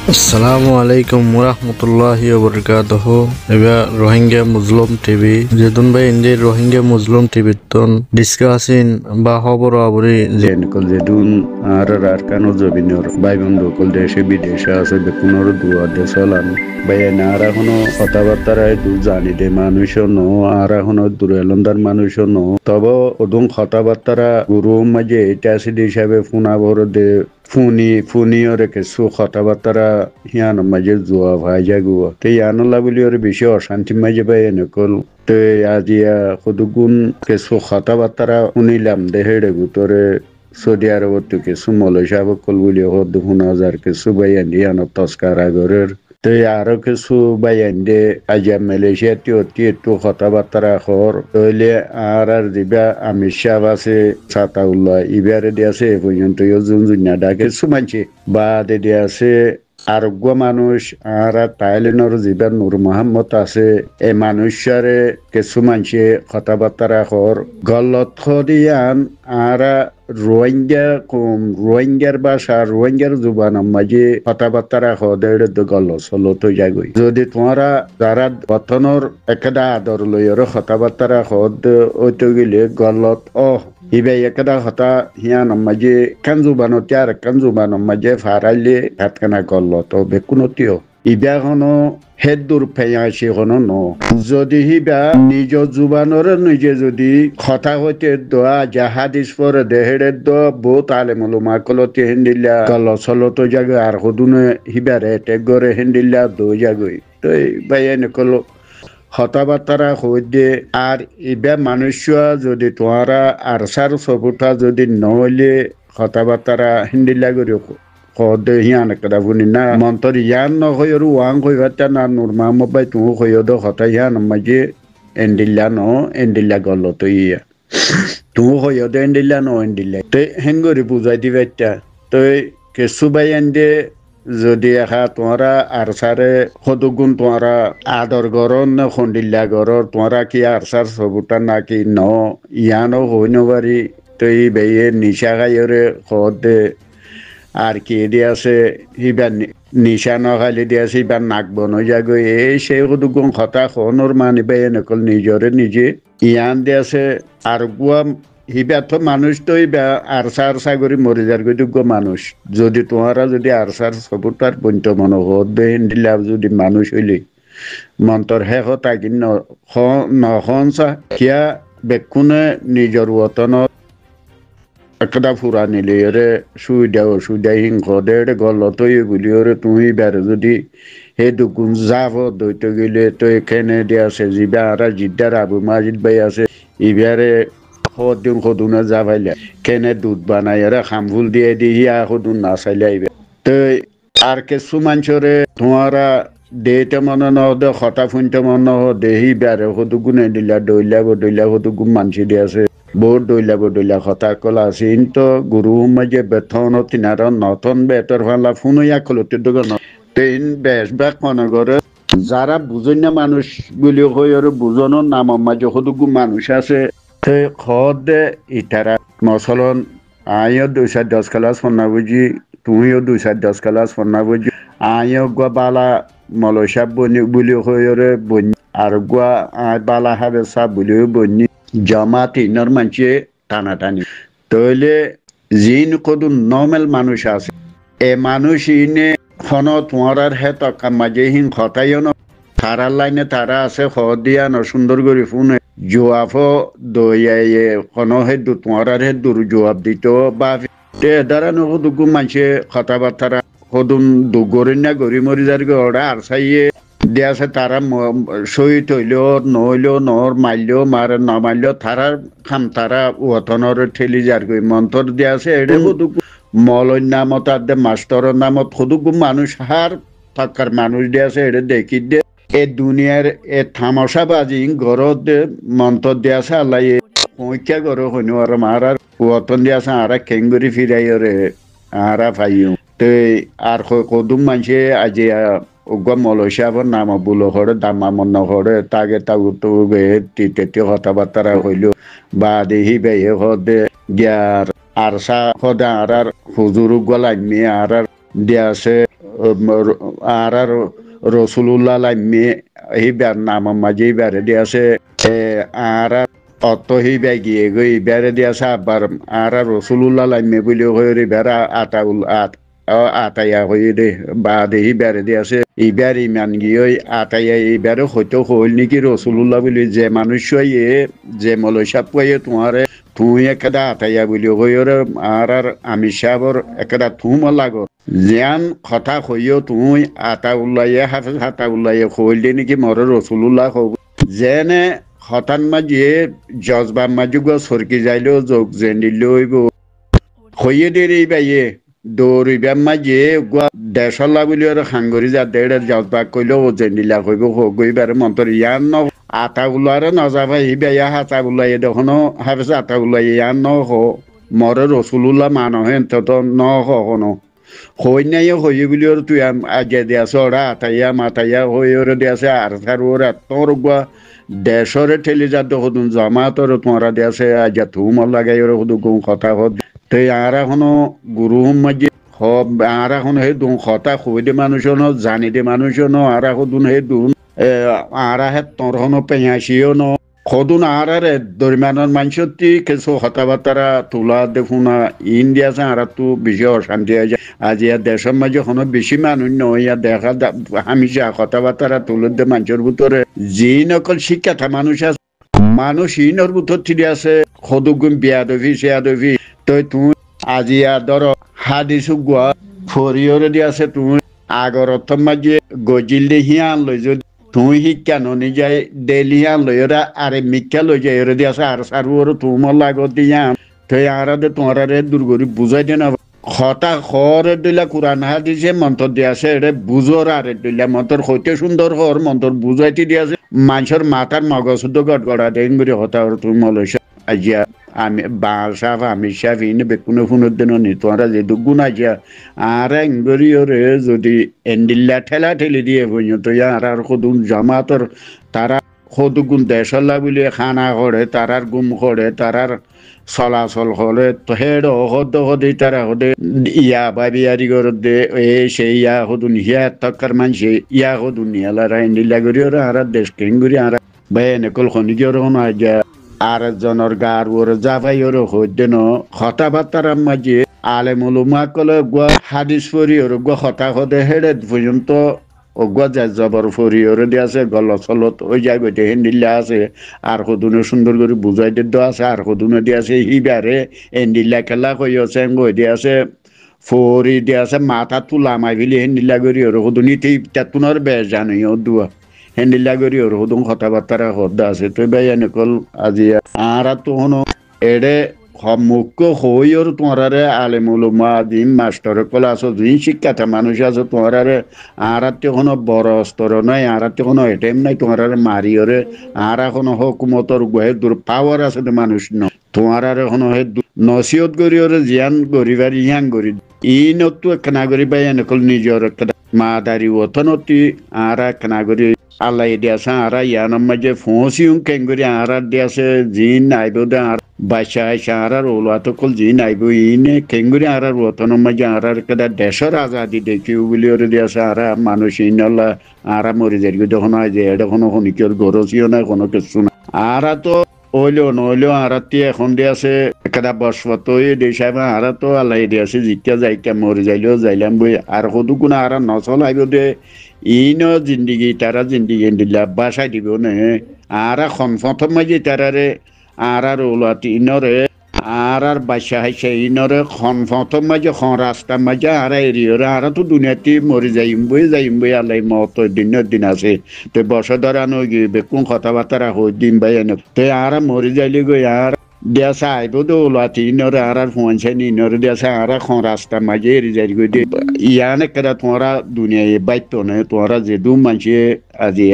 আসসালামু আলাইকুম ওরহমতুল্লাহি ওবরকাতুহু এবার রোহিঙ্গা মুসলিম টিভি যেদুন ভাই ইন্দি রোহিঙ্গা মুসলিম টিভি তন ডিসকাসিন বা খবর আবরি যেন কল যেদুন আর কানো জবিনর ভাই বন্ধু কল দেশে বিদেশে আছে বেকুনর দুয়া দেশলান ভাই আর এখনো কথাবার্তারায় দু জানি দে মানুষ নো আর এখনো দূরেলন্দার মানুষ নো তবে ওদুম কথাবার্তারা গুরু মাঝে এটা আছে হিসাবে ফুনা ভর দে ফুনি ওরে কিছু কথাবার্তারা হিয়ান মাঝে জোয়া ভাই যাগুয়া তো ইয়ানলা বলি ওর বেশি অশান্তি মাঝে ভাই এনেকল তো আজিয়া সদুগুণ কিছু কথাবার্তারা শুনিলাম দেহেড়ে ভিতরে সৌদি আরবত কিছু মলেশিয়া কল বলি হদ শুনা যার কিছু বাইয়ান্দি আনত তস্কার আগরের তো আরো কিছু বাইয়ান্দি আজিয়া মালয়েশিয়া তি একটু কথাবার্তা হর তৈলে আর দিবা আমির শাহ আছে সাতাউল্লাহ ইবারে দিয়ে আছে এ পর্যন্ত যোন জুনিয়া ডাকে সুমানছে বা দিয়ে আছে আরোগ্য মানুষ আর তাইলেনর যিবা নূর মোহাম্মদ আছে এই মানুষরে কিছু মানুষে কথাবার্তা হর গলত দিয়ান আর রোহিঙ্গার ভাষা রোহিঙ্গার জুবানের মাঝে কথাবার্তা হদের গল চলো তো যাগই যদি তোমরা যারা বতনের একেদা আদর লইর কথাবার্তা হদ ওইতো গেলে গলত ইবাই একটা হতা হিয়ান মাঝে কান জুবানত আর কান জুবানের মাঝে ফারাইলে হাতখানা গল তো বেকুনতিও ইবা হনো হেদ দূর ফেয়াছি হনো ন যদি হিবা নিজ জুবানর নিজে যদি কথা হইতে দোয়া জাহাদিস পরে দেহেড়ে দো বহুত আলেমুলুমা কলতে হেন্দিল্লা গল চলতো জাগে আর হদুনে হিবারে টেগরে হেন্দিল্লা দো জাগই তো বাইনে কলো কথাবার্তা হইতে আর ইবা মানুষ যদি তোমরা আর সার সবুটা যদি নহলে কথাবার্তা হিন্দিল্লা করি কদে হিয়ান একটা বুনি না মন্তর ইয়ান নহয়র ওয়াং হইবাটা না নূর মোহাম্মদ ভাই তুমি হইয়দ কথা ইয়ান মাঝে এন্ডিল্লা গল তো ইয়া তুমি হইয়দ এন্ডিল্লা তো হেঙ্গরি বুঝাই দিবাইটা তো কিছু ভাই এন্ডে যদি এখা তোমরা আর সারে সদুগুণ তোমরা আদর গরর না খন্ডিল্লা গরর তোমরা কি আর সার সবুটা নাকি ন ইয়ানো হই নবারি তো এই বেয়ে নিশা খাইরে খদে আর কি দিয়ে আছে সিবাৰ নিশা নখালি দিয়ে আছে সিবাৰ নাক বন যাগৈ এই সেই সদুগুণ কথা খনৰ মানিবাই এনেকল নিজৰে নিজে ইয়ান দিয়ে আছে আর গুয়া হিবা তো মানুষ তো আর সাগরি মরে যার গো মানুষ যদি তোমরা যদি আর সার সবুতার বন্ত মনে হদ দিলা যদি মানুষ হইলে মন্তর হে কথা কি নহনসা কিয়া বেকুনে নিজর ওতনত একটা ফুরা নিলে এরে সুবিধা হিংস দেড় গলত গুলিওরে তুমি বেড়ে যদি সেই দুগুণ যাব দৈতে গেলে তো এখানে দিয়ে আছে যিবা আর জিদ্দার আবু মাজিদ ভাই আছে ইবারে সদিন সদুনে যাবাইলে কেনে দুধ বানাই এরা খামফুল দিয়ে হিয়া সদুন নাচাইলে আইবে তো আর কিছু মানুষরে তোমারা দেতে মনে নহদে হতা ফুনতে মনে নহদে হি বেড়ে সদুগুণ দিলা দৈলা সদুগুণ মানসি দিয়ে আছে বহুত দৈলা কথা কলা আছে কিন্তু গুরু মাঝে বেতন তিনার নতন বেতর ফালা ফুনুয়া কলতে দোকান তেইন বেশ বেক মনে করে যারা বুঝেন না মানুষ বলি হই আর বুঝনের নাম মাঝে সদুগু মানুষ আছে খদে ইতারা মসলন আইও 210 ক্লাস ফন্না বুঝি তুমিও 210 ক্লাস ফন্না বুঝি আইও গা বালা মলসা বনি বলি হই আর বনি আর গা বালা হাবে সা বলি বনি জামাতি ইনর মানছে টানাটানি তইলে জিন কদু নর্মাল মানুষ আছে এ মানুষ ইনে খন তোমার হে টকা মাঝে হিন খতাইও ন তারার লাইনে তারা আছে দিয়া ন সুন্দর করে ফোনে জোয়াফ দইয়ে খন হে দু তোমার হে দূর জবাব দিত বা তে দ্বারা নদুগু মানছে কথাবার্তা সদুন দুগরিন না গরি মরি যার ওরা আর চাইয়ে দিয়ে আছে তারা শহীদ হইলেও নহইলেও নহর মারলেও মারে না মারলেও তারার খাম তারা ওতনের ঠেলি যার গই মন্তর দিয়ে আছে এটা সদুগু মলর নামত আর দে মাস্টরের নামত সদুগু মানুষ হার থাকার মানুষ দিয়ে আছে এটা দেখি দে এ দুনিয়ার এ থামসাবাজি ঘরত মন্তর দিয়ে আছে আল্লাহ পরীক্ষা করো হইনি আর মারার ওতন দিয়ে আছে আর খেঙ্গুরি ফিরাই রে আরা ফাইও তো আর কদুম মানুষে আজি ওগা মলসিয়াবর নাম বুলো হরে দামা মন হরে তাগে তাগু তো তেতে কথাবার্তা হইল বা দেহি বেহে হদে গিয়ার আর সা হদে আর হুজুর গলাইমি আর দিয়া আছে আর রসুল্লাহ লাইমে হিবার নাম মাঝে বেড়ে দিয়েছে আর অত হিবাই গিয়ে গই বেড়ে দিয়েছে আবার আর রসুল্লাহ লাইমে বলে হয়ে বেড়া আটাইয়া হয়ে দে বা দেহি বেড়ে দিয়েছে ইবার ইমান গিয়ে আটাইয়া এইবারে হয়তো হইল নাকি রসুল্লাহ বলি যে মানুষ যে মলসা পাইয়ে তোমারে তুই একটা আটাইয়া বলি হয়ে আর আমি সাবর একটা থুম লাগো জিয়ান কথা হইও তুই আটা উল্লাইয়ে হাফেজ হাতা উল্লাইয়ে হইলে নাকি মর রসুল্লাহ হব যেনে হঠাৎ মাঝিয়ে জজবা মাঝি গো সরকি যাইলেও যোগ জেনিলেও হইয়ে দেরি বাইয়ে দৌড়িবা মাঝে দেশলা বলি আর সাংগরি যা দেড় জজবা কইলেও জেনিলা হইব হইবার মন্তর ইয়ান ন আটা উল্লারে নজাবা ইবাইয়া হাতা উল্লাইয়ে দেখনো হাফেজ আটা উল্লাইয়ে ইয়ান ন হ মর রসুল্লাহ মানুহে তো ন হনো হই নাই হই বলি আর তুই আগে দিয়াছ ওরা আটাইয়া মাতাইয়া হই ওরে দিয়াছে আর সার ওরা তোর গুয়া দেশরে ঠেলি যা দেখুন জমাতর তোমরা দিয়াছে আজ থুম লাগাই ওরে শুধু গুণ কথা হত তো আর এখনো গুরু মাঝে আর এখন সেই দুন কথা হই দে মানুষ ন জানি দে মানুষ ন আর এখন দুন সেই দুন আর হে তোর হনো পেঁয়াশিও ন সদুন আর দরিমানের মানুষটি কিছু কথাবার্তা তোলা দেখুন ইন্ডিয়া আর তো বেশি অশান্তি হয়ে যায় আজ ইয়ার দেশের মাঝে কোনো বেশি মানুষ নয় ইয়ার দেখা হামিশা কথাবার্তা তুলে দে মানুষের ভিতরে যি নকল শিক্ষাটা মানুষ আছে মানুষ ইনর ভিতর ঠিক আছে সদুগুণ বিয়াদবি সিয়াদবি তো তুমি আজি ধর হাদিস গোয়া ফরিয়রে দি আছে তুমি আগর অর্থ মাঝে গজিল দেখি আনলৈ যদি তুই শিক্ষা ননি যায় ডেলি আনলৈ ওরা আরে মিথ্যা লই যায় ওরা দিয়ে আছে আর সারু ওর তোমার লাগত দিয়া তুই আর তোমার দুর্গরি বুঝাই দে না হতা খরে দিলা কোরআন হাদিসে মন্ত্র দিয়া আছে এটা বুঝর আর দিলা মন্ত্র হইতে সুন্দর হর মন্ত্র বুঝাইতে দিয়া আছে মানুষের মাথার মগজ শুদ্ধ গড়গড়া দেন করে হতা ওর তুমি মলসা আজিয়া আমি বাল সাফ আমি সাফ ইনে বেকুনে ফুনের দিন নি তোমরা যে দুগুণ আজিয়া আর এঙ্গরি ওরে যদি এন্ডিল্লা ঠেলা ঠেলি দিয়ে পর্যন্ত আর সদুন জামাতর তারা সদুগুণ দেশল্লা বলে খানা করে তারার গুম করে তারার চলাচল হলে তো হেড হদে তারা হদে ইয়া বাবিয়ারি করে দে সেই ইয়া হদুন হিয়া তক্কার মানুষে ইয়া হদুন নিয়ালারা এন্ডিল্লা করি ওরা আর দেশ কেঙ্গুরি আর ভাই এনেকল খনিকি ওর কোনো আজা আর জনের গার ওর জাভাই ওর হইতেন কথাবার্তার মাঝে আলেমুলুমা কলে গুয়া হাদিস ফরি ওর গুয়া হতা হদে হেডে পর্যন্ত ওগুয়া যা জবর ফরি ওরে দিয়ে আছে গল চলত ওই যাই গইতে হেন্ডিল্লা আছে আর সদুনে সুন্দর করে বুঝাই দিয়ে আছে আর সদুনে দিয়ে আছে হিবারে এন্ডিল্লা খেলা কই আছে গই দিয়ে আছে ফরি দিয়ে আছে মাথা তুলা মাই ফেলি হেন্ডিল্লা করি ওর সদুনি তেতুনের বেশ জানি ও দুয়া হেন্ডিল্লা করি ওর সদুন কথাবার্তা হদ্দা আছে তো ভাই এনেকল আজি আর তো হনো এডে মুখ্য হই ওর তোমারে আলেমুলুমা দিন মাস্টার কলা আছো দিন শিক্ষাটা মানুষ আছো তোমারে আর কোনো বড় স্তর নয় আর কোনো এটাইম নাই তোমারে মারি ওরে আর এখনো হকুমতর গুহে দূর পাওয়ার আছে তো মানুষ ন তোমার এখনো হে নসিহত করি ওরে জিয়ান গরিবার ইয়ান গরি ই নতু একনা করি ভাই এনেকল নিজের মা দারি অথনতি আর একনা করি আল্লাহ দিয়াছে আর ইয়ানোর মাঝে ফোঁসিউং কেঙ্গুরি আর দিয়াছে জিন আইব দে আর বাসা আইসা আর ওলাতো কল জিন আইব ইনে কেঙ্গুরি আর ওতনোর মাঝে আর কেদা দেশের আজাদি দেখিও বলি ওরে দিয়াছে আর মানুষ ইনাল্লা আর মরে যাই যখন আজ এটা কোনো শনিকের গরজিও নাই কোনো কিছু না আর তো নইলেও আর এখন দিয়াছে একটা বসপত দেশাই আর তো আল্লাহ দিয়াছে জিকা যাইকা মরে যাইলেও যাইলাম বই আর সদু কোনো আর নচল আইব দে ইনো জিন্দিগি তারা জিন্দিগি দিলা বাসাই দিব নে আর প্রথম মাঝে তারারে আর ওলাতি ইনরে আর বাসা হাইসা ইনরে প্রথম মাঝে রাস্তা মাঝে আর এরিয়রে আর তো দুনিয়াতে মরে যাইম বই আল্লাহ মত দিন আছে তো বছর ধরানো গিয়ে কোন কথাবার্তা হই দিন ভাই এনে তো আর মরে যাইলে গই আর দেশা আইব দৌলাতি ইনরে আর ফোনসাইনি ইনরে দেশা আর রাস্তা মাঝে এরি যাই গই ইয়ানে কেদা তোমরা দুনিয়ায় বাইত নে তোমরা যে দু মানুষে আজি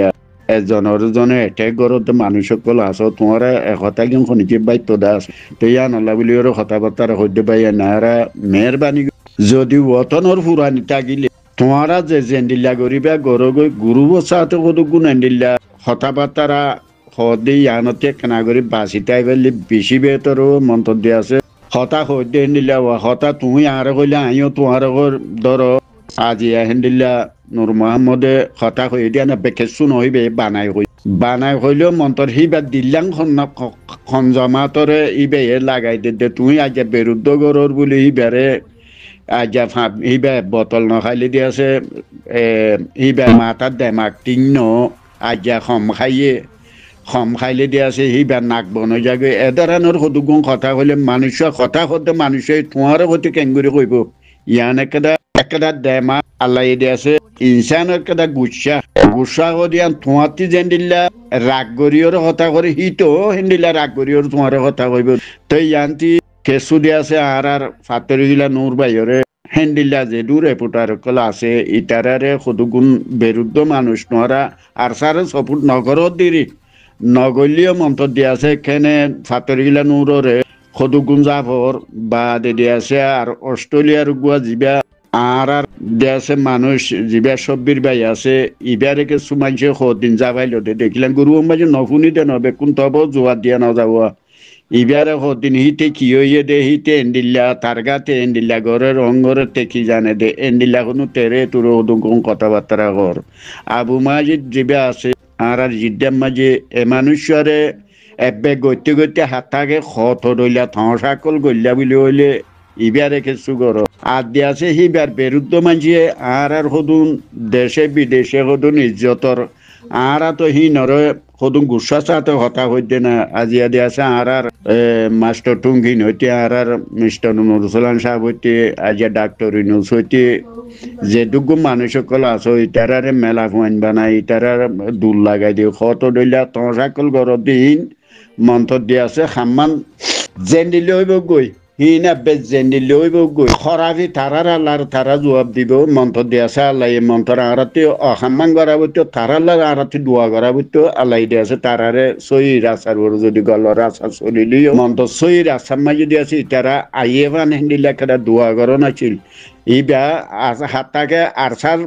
জনে এটাই ঘরত মানুষ সকল আছো তোমরা একতা কিন্তু শনিকে বাইত দাস তো ইয়া নলা বলি ওর কথাবার্তা হইতে পাই নারা মেহরবানি যদি ওতনের ফুরানি থাকিলে তোমরা যে জেন্ডিল্লা করিবা গর গই গুরু বসাতে কত গুণ এন্ডিল্লা কথাবার্তা হদে ইয়ানতে কেনা করি বাঁচিতাই পেলে বেশি বেতর মন্তর দিয়ে আছে হতা হইতে এন্ডিল্লা হতা তুমি আর কইলে আইও তোমার ধর আজি হেন্দিল্লা নুর মোহাম্মদে কথা কই দিয়া না বেকেসু নইবে বানাই হইলেও মন্তর হিবা দিল্লাং খন জমাতরে ইবে লাগাই দে তুই আজ বিরুদ্ধ গরর বলে হিবারে আজ হিবা বোতল নখাইলে দিয়েছে হিবা মাথার দেমাক তিন আজ খম খাইলে দিয়েছে হিবা নাক বন যাগে এদারানোর সদুগুণ কথা হলে মানুষের কথা হতে মানুষের তোমার হতে কেঙ্গুরি কইব ইয়ান একটা দেমা আল্লাহ দিয়েছে ইনসানের কেদা গুসা দিয়ান তোমাতি যেন দিল্লা রাগ গরিয়র কথা করে হিতো হিন্দিলা রাগ গরিয়র তোমার কথা কইব তো ইয়ান্তি কেসু দিয়েছে আর ফাতরি গিলা নূর বাইরে হেন্দিল্লা যে দূর রেপুটার কলা আছে ইটারারে সদুগুণ বিরুদ্ধ মানুষ নরা আর সারে সপুট নগরত দিরি নগলীয় মন্ত্র দিয়াছে কেনে ফাতরিগিলা নূররে সদুগুণ জাফর বা দিয়াছে আর অস্ট্রেলিয়ার গুয়া জিবা আর দেশে মানুষ জিবা সব্বির বাই আছে ইবারে কিছু মানুষে সদিন যাবাইল দেখিলাম গরু মাঝে নফুনি দে নবে কোন তব জোয়ার দিয়া নযাব ইবারে সদিন হিতে কি হইয়ে দে হিতে এন্দিল্লা তারগাতে এন্দিল্লা ঘরের অঙ্গরে টেকি জানে দে এন্দিল্লা কোনো তেরে তোর সদুগুণ কথাবার্তা ঘর আবু মাজিদ জিবা আছে আর জিদ্দার মাঝে এ মানুষরে এবে গইতে হাতাকে খত রইলা থাকল গইলা বলে হইলে ইবারে কিছু গর আর দিয়াছে হিবার বিরুদ্ধ মাঝিয়ে আর সদুন দেশে বিদেশে সদুন ইজ্জতর আর তো হি নরে সদুন গুসা চাতে হতা হইতে না আজিয়া দিয়াছে আর মাস্টার টুঙ্গিন হইতে আর মিস্টার নুরুসলাম সাহেব হইতে আজিয়া ডাক্তার ইনুস হইতে যেটুকু মানুষ সকল আছে ইটারারে মেলা ফুয়াইন বানাই ইটারার দূর লাগাই দিয়ে খত দইলা সকল গরত দিন মন্ত্র দিয়াছে খাম্মান জেন দিলে হইব গই হিনা বেজ জেন দিলে হইব গই খরাবি তারার আল্লাহর তারা জবাব দিব মন্ত্র দিয়াছে আল্লাহ এই মন্ত্র আরাতে অসাম্মান করা বইতো তারাল্লাহ আরাতে দোয়া করা বইতো আল্লাহ দিয়াছে তারারে সই রাসার ওর যদি গলর রাসা চলিলিও মন্ত্র সই রাসার মাঝে দিয়াছে তারা আইয়ে বান হিন্দিলা কেটা দোয়া করো নাছিল ইবা হাতাকে আরসার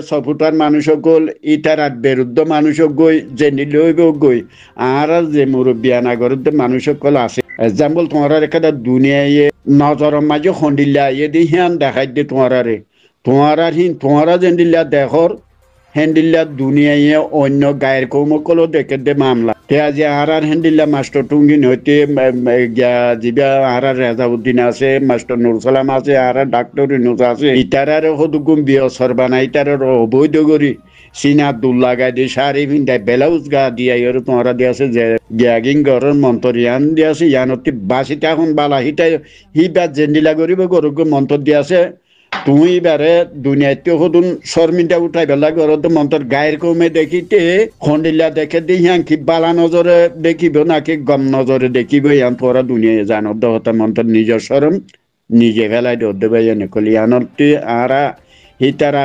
সফুটার মানুষ গল ইটার বিরুদ্ধ মানুষ গই যে নিলইব গই আর যে মুরব্বিয়া নাগরিক মানুষ সকল আছে এক্সাম্পল তোমার একটা দুনিয়ায় নজরের মাঝে খন্ডিল্লা ইয়ে দিয়ে হিয়ান দেখাই দিয়ে তোমারা যেন দিল্লা দেখর হেন্দিল্লা দুনিয়ায় অন্য গায়ের কৌমকলও দেখে দে মামলা তে আজি আর হেন্দিল্লা মাস্টার টুঙ্গিন হইতে জিবা আর রেজাউদ্দিন আছে মাস্টার নুরসালাম আছে আর ডাক্তার ইনুস আছে ইটারারে সদুগুম বিয়সর বানাই ইটারের অবৈধ করি সিনা দুল লাগাই দিয়ে শাড়ি পিন্ধাই ব্লাউজ গা দিয়া ইয়র তোমরা দিয়াছে যে গ্যাগিং ঘরের মন্ত্র ইয়ান দিয়াছে ইয়ানতি বাসিটা এখন বালা হিবা জেন্দিলা করিব গরুক মন্ত্র দিয়াছে তুই বারে দুনিয়াতে সদুন শর্মিন্দা উঠাই পেলা ঘরত মন্ত্র গায়ের কমে দেখিতে খন্ডিল্লা দেখে দি কি বালা নজরে দেখিব নাকি গম নজরে দেখিব ইয়ান তোরা দুনিয়ায় জানো দহতা মন্ত্র নিজের শরম নিজে ফেলাই দেবে এনেকলি আনতি আরা হিতারা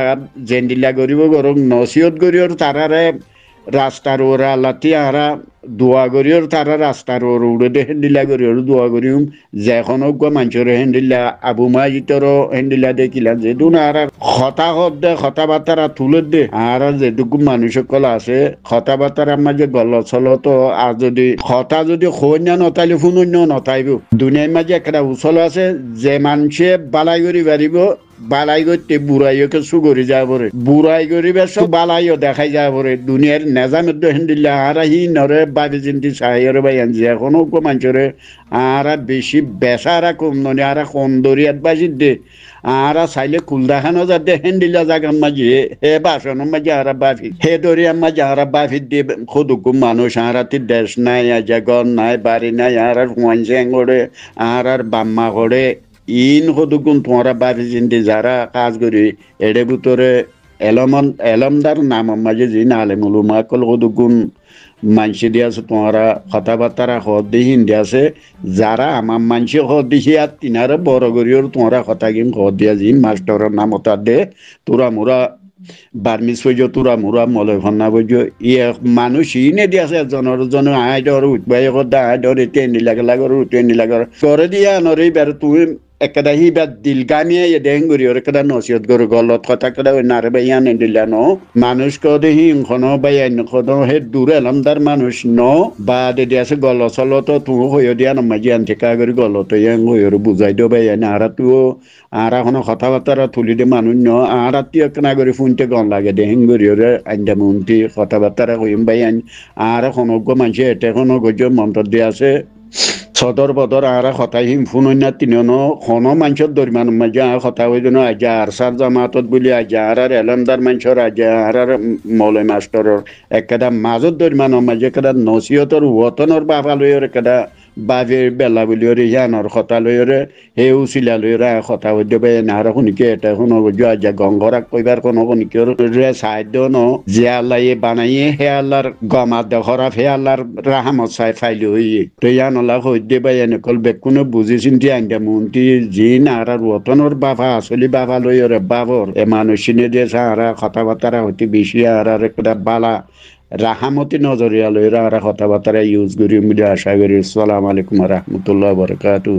জেন্দিলা করিব গরম নসিহত করিওর তারারে রাস্তার ওরা লাতি আরা দোয়া করিওর তারা রাস্তার ওর উড়ে দে হেন্দিলা করিওর দোয়া করিম যেখন মানুষের হেন্দিল্লা আবু মাজিতরও হেন্দিলা দেখিলা যেদুন আর কথাবার্তা তুলে দে আর যেটুকু মানুষ সকল আছে কথাবার্তার মাঝে গল চল তো আর যদি খৈন্য নতাইলে শুনন্য নতাইব দুনিয়ার মাঝে একটা উচল আছে যে মানুষে বালাই করি পারিব বালাই করতে বুড়াইকে সুগরি যাব রে বুড়াই করিবে সব বালাইও দেখাই যাব রে দুনিয়ার নেজামের হেন্দিল্লা আর হি নরে বাবি চিন্তি চাহিরে বাই আনছি এখনো মানুষরে আর বেশি বেসারা কম ননি আর কন্দরিয়াত বাজি দে আর চাইলে কুলদাখানো যাতে হেন্দিল্লা জাগার মাঝে হে বাসনের মাঝে আর বাফি হে দরিয়ার মাঝে আর বাফি দিয়ে সদুকু মানুষ আর দেশ নাই জাগর নাই বাড়ি নাই আর হুয়াইন করে আর বাম্মা করে ইন সদুগুণ তোমরা বাফি চিন্তি যারা কাজ করি এড়ে ভিতরে এলমদার নামের মাঝে যি আলেমুলুমা কল সদুগুণ মানসি দিয়াছে তোমরা কথাবার্তারা হদ দিয়ে হিন্দি আছে যারা আমার মানসি হদ দিছি আর তিনারে বড় করিওর তোমরা কথা কিন হদ দিয়া যি মাস্টারের নাম ওটা দে তোরা মোরা বার্মিস বইজ তোরা মোরা মলে ভন্না বইজ মানুষ ইনে দিয়াছে জন আই ডর উঠবাই কদা আই ডর এতে নিলাগে লাগর উঠে নিলাগর করে দিয়া নরে বের তুই একটা হিবা দিলগামিয়া দেন গরি ওর একটা নসিহত গরু গলত কথা একটা ওই নারে বাইয়া নে দিলানো মানুষ কদে হিং খনো বাইয়া খনো হে দূরে এলামদার মানুষ ন বা দেদি আছে গল চলো তো তুই হইয় দিয়া নমাজি আন থেকে গরি গলত ইয়াং হইয়র বুঝাই দিও বাইয়া না আর তুই আর কোনো কথাবার্তা তুলি দে মানুষ ন আর তুই একটা গরি ফোনতে গন লাগে দে হিং গরি ওরে আইন্দা মুন্তি কথাবার্তা কইম বাইয়া আর কোনো মানুষ এটা কোনো গজ মন্ত্র দিয়ে আছে সদর বদর আর হতাই হিম ফুনন্যা তিনন হন মানুষের দরিমান মাঝে হতা হয়ে যেন আজা আর সার জামাতত বলি আজা আর এলামদার মানুষের আজা আর মৌলাই মাস্টরের একেদা মাজত দরিমানের মাঝে একেদা নসিহতর ওতনের বাবা লইর একেদা বাজের বেলা বলি ওরে ইয়ানোর কথা লই ওরে হে উচিলা লই ওরা কথা হয়ে দেবে না শুনিকে এটা শুনো আজা গঙ্গরাক কইবার কোনো শুনিকে রে সাহায্য ন যে আল্লাহ বানাইয়ে হে আল্লাহর গমা দেহরা হে আল্লাহর রাহামত চাই ফাইলি হইয়ে তো ইয়ানলা হইতে বা এনেকল বেকুনে বুঝি চিন্তি আনতে মন্তি যি নারা রতনের বাবা আসলি বাবা লই ওরে বাবর এ মানুষিনে দিয়ে সারা কথাবার্তা হইতে বেশি আর একটা বালা রাহামতি নজরিয়া লইরা আর কথাবার্তা ইউজ করি বলে আশা করি। আসসালামু আলাইকুম রহমতুল্লাহ বরকাতু।